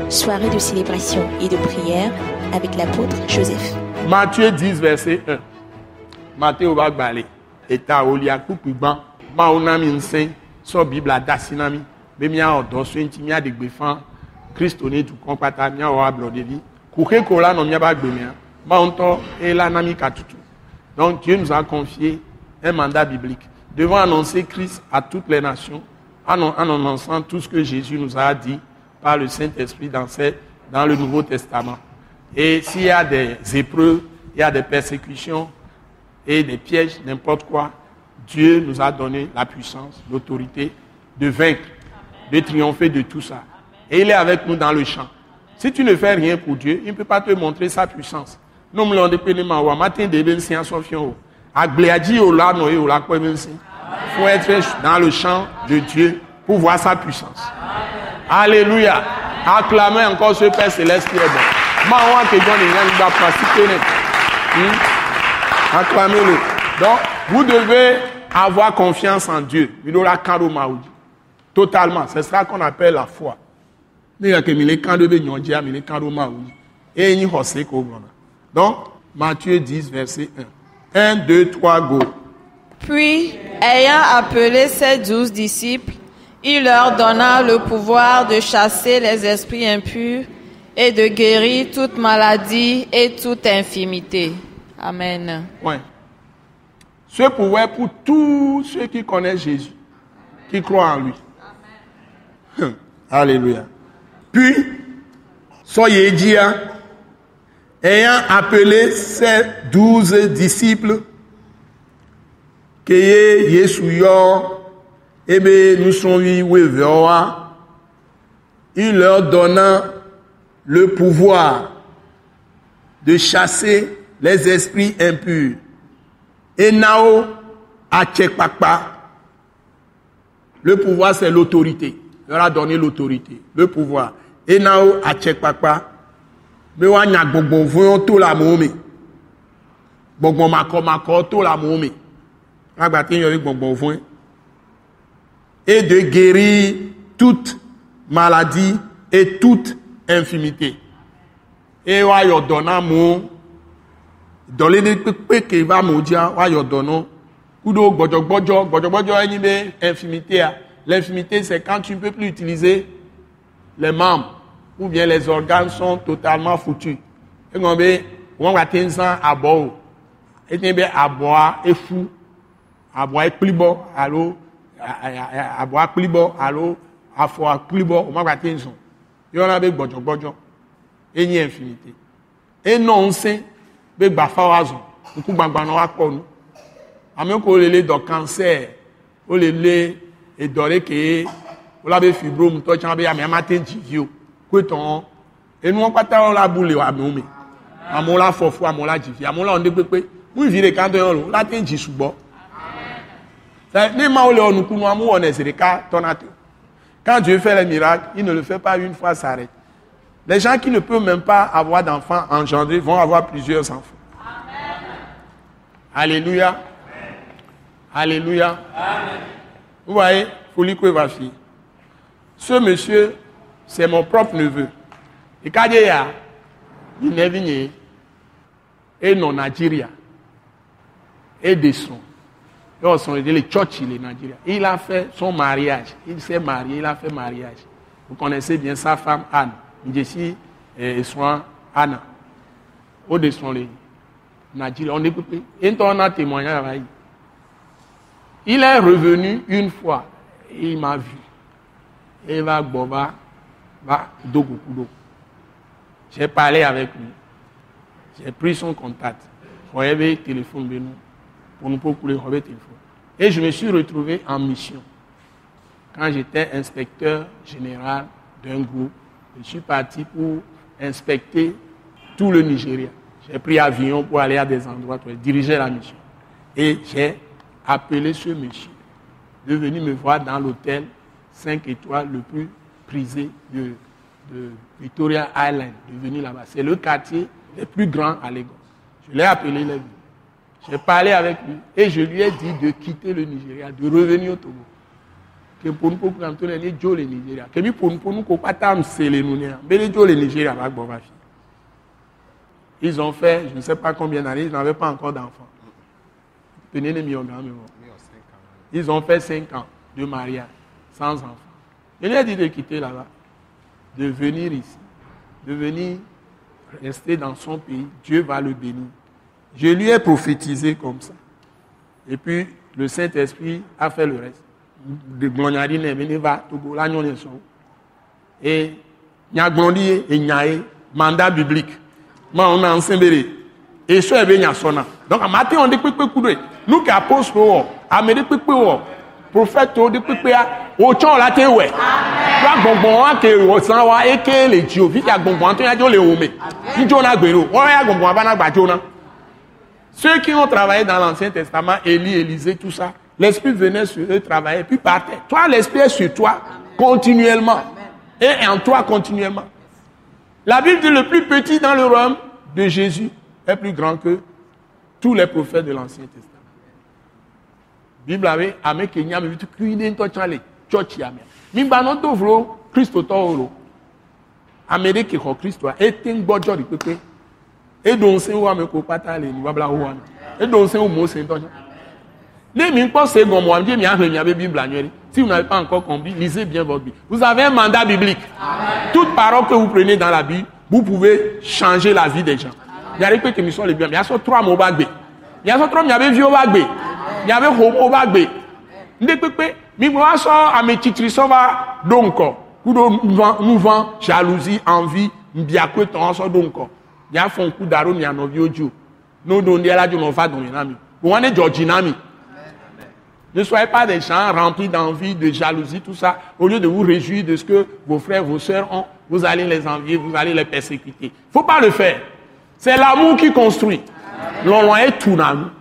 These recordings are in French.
soirée de célébration et de prière avec l'apôtre Joseph. Matthieu 10, verset 1. Matthieu va balé. Et ta olia kukuban. Ma onami nsen. So Bible dasinami. Bemia odoso intimia de gbefan. Christo ne tu kompata mia o ablodeli. Kouke kola no mia ba gbemia. Ma onto et la nami katutu. Donc Dieu nous a confié un mandat biblique. Devons annoncer Christ à toutes les nations. En annonçant tout ce que Jésus nous a dit par le Saint-Esprit dans le Nouveau Testament. Et s'il y a des épreuves, il y a des persécutions et des pièges, n'importe quoi, Dieu nous a donné la puissance, l'autorité de vaincre, de triompher de tout ça. Et il est avec nous dans le champ. Si tu ne fais rien pour Dieu, il ne peut pas te montrer sa puissance. Nous me l'avons dit, matin de ben sofion. Agléadi au la noé au la quoi ben il faut être dans le champ de Dieu pour voir sa puissance. Alléluia. Acclamez encore ce Père Céleste qui est bon. Acclamez-le. Donc, vous devez avoir confiance en Dieu. Totalement. C'est ça qu'on appelle la foi. Donc, Matthieu 10, verset 1. 1, 2, 3, go. Puis, ayant appelé ses 12 disciples, il leur donna le pouvoir de chasser les esprits impurs et de guérir toute maladie et toute infirmité. Amen. Ouais. Ce pouvoir pour tous ceux qui connaissent Jésus, qui croient en lui. Amen. Alléluia. Puis, soyez dit, ayant appelé ses 12 disciples, que Yeshua, nous sommes il leur donna le pouvoir de chasser les esprits impurs. Et nao achekpakpa. Le pouvoir, c'est l'autorité. Il leur a donné l'autorité, le pouvoir. Et nao achekpakpa. Mais on a gbogbo voyon tout la moumi. Gbogbo mako tout la moumi. Et de guérir toute maladie et toute infirmité. Et wa yo donna mo dole de pepe ke va mo dia wa yo donno kudo gbojo eni be infirmité. L'infirmité, c'est quand tu ne peux plus utiliser les membres ou bien les organes sont totalement foutus. Et on va tenir à boire. Et bien à boire et fou. À boire plus bon, allô, à boire plus bon, allô, à foire plus bon, on va tenir son. Il y en a avec bojo. Et il y a infinité. Et non, on sait, avec bafawazo, on coupe bambano à quoi nous. À même qu'on les dans cancer, on les et doré que, on l'avait fibrome, toi tu as bien matin divio, quoi ton, et nous on pas tant la boule à nous, à mon la fofo, à mon la divio, à mon la on dépeuple, oui vire quand on la tenue sous bord. Quand Dieu fait les miracles, il ne le fait pas une fois, s'arrête. Les gens qui ne peuvent même pas avoir d'enfants engendrés vont avoir plusieurs enfants. Amen. Alléluia. Amen. Alléluia. Amen. Vous voyez, folie que va faire. Ce monsieur, c'est mon propre neveu. Et quand il est venu, et non Nigeria, et des sons. Les Churchill, Nigeria. Il a fait son mariage. Il s'est marié, il a fait mariage. Vous connaissez bien sa femme Anne. Jessie et soin Anna. Au sont les Nigeria. On est coupé. Et on a témoigné. Il est revenu une fois. Et il m'a vu. Et il va boba. Va dogokudo. J'ai parlé avec lui. J'ai pris son contact. Pour le téléphone de nous. Pour nous procurer le téléphone. Et je me suis retrouvé en mission. Quand j'étais inspecteur général d'un groupe, je suis parti pour inspecter tout le Nigeria. J'ai pris avion pour aller à des endroits pour diriger la mission. Et j'ai appelé ce monsieur de venir me voir dans l'hôtel 5 étoiles le plus prisé de Victoria Island, de venir là-bas. C'est le quartier le plus grand à Lagos. Je l'ai appelé, il est venu. J'ai parlé avec lui et je lui ai dit de quitter le Nigeria, de revenir au Togo. que pour nous pour nous les Joe le Nigeria que mi pour nous ko patam c'est les nous mais les Joe le Nigeria va bon va. Ils ont fait je ne sais pas combien d'années, ils n'avaient pas encore d'enfants. Tenez les myogames. Ils ont fait 5 ans de mariage sans enfants. Il lui a dit de quitter là-bas, de venir ici, de venir rester dans son pays. Dieu va le bénir. Je lui ai prophétisé comme ça. Et puis, le Saint-Esprit a fait le reste. De Gloniarine, Meneva, Togo, l'agnon et son. Et il y a Glondi et Nyae, mandat biblique. Moi, on a enseigné. Et ce est bien sonna. Donc, à matin, on dit que nous qui apôtres, à me dire que prophète, on dit que au champ la terre, ouais. La bonbon, que au sang, et que les dieux, vite à bonbon, tu as dit les hommes. Ni Jonah Guéro, ouais, à bonbon, avant à Jonah. Ceux qui ont travaillé dans l'Ancien Testament, Élie, Élisée, tout ça, l'Esprit venait sur eux travailler, puis partait. Toi, l'Esprit est sur toi continuellement. Et en toi continuellement. La Bible dit le plus petit dans le royaume de Jésus est plus grand que tous les prophètes de l'Ancien Testament. Bible avait ame Kenya me vitu kuine to chale church ya me. Mimba no to vro Christo to oro. Amerique ko Christo e tin gbojo ri pepe. E don se wa me ko pata le ni babla ho an. E don se o mo se to. Les mi npo se gon mo am je mi ahwe mi abe Bible annuelle. Si vous n'avez pas encore compris, lisez bien votre Bible. Vous avez un mandat biblique. Amen. Toute parole que vous prenez dans la Bible, vous pouvez changer la vie des gens. Il y a des qui sont les biens. Il y a 3 mots bagbe. Il y a 3 il y avait vieux bagbe. Il y avait homo bagbe. Ndepekpe, mi mo aso ametitri so va donko. Kudo nous vend jalousie, envie, mbiakwe ton so donko. Il y a fon coup d'aro ni anovi ojo. No don dia la jo no fa don nami. Bo wane Georginami. Ne soyez pas des gens remplis d'envie, de jalousie, tout ça. Au lieu de vous réjouir de ce que vos frères, vos sœurs ont, vous allez les envier, vous allez les persécuter. Il ne faut pas le faire. C'est l'amour qui construit. L'on est tout dans nous.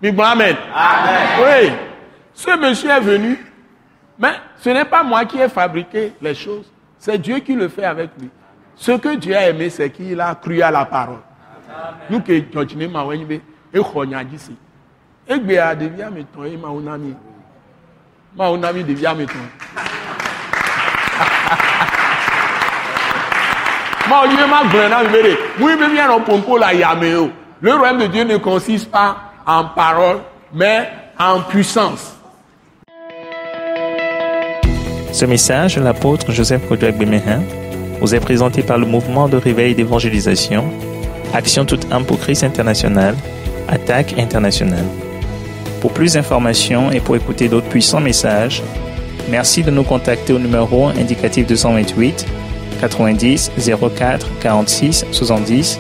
Mais bon, amen. Amen. Oui. Ce monsieur est venu, mais ce n'est pas moi qui ai fabriqué les choses. C'est Dieu qui le fait avec lui. Ce que Dieu a aimé, c'est qu'il a cru à la parole. Amen. Nous qui continuons à voir, et ici. Egbe a devia meton e maunami. Maunami devia meton. Ma olive ma grena vere. Oui même bien on pompo la yameo. Le royaume de Dieu ne consiste pas en parole mais en puissance. Ce message de l'apôtre Joseph Kodouak Bemehin vous est présenté par le mouvement de réveil d'évangélisation Action toute âme pour Christ international, Attaque internationale. Pour plus d'informations et pour écouter d'autres puissants messages, merci de nous contacter au numéro indicatif 228 90 04 46 70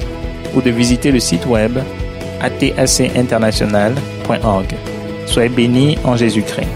ou de visiter le site web atacinternational.org. Soyez bénis en Jésus-Christ.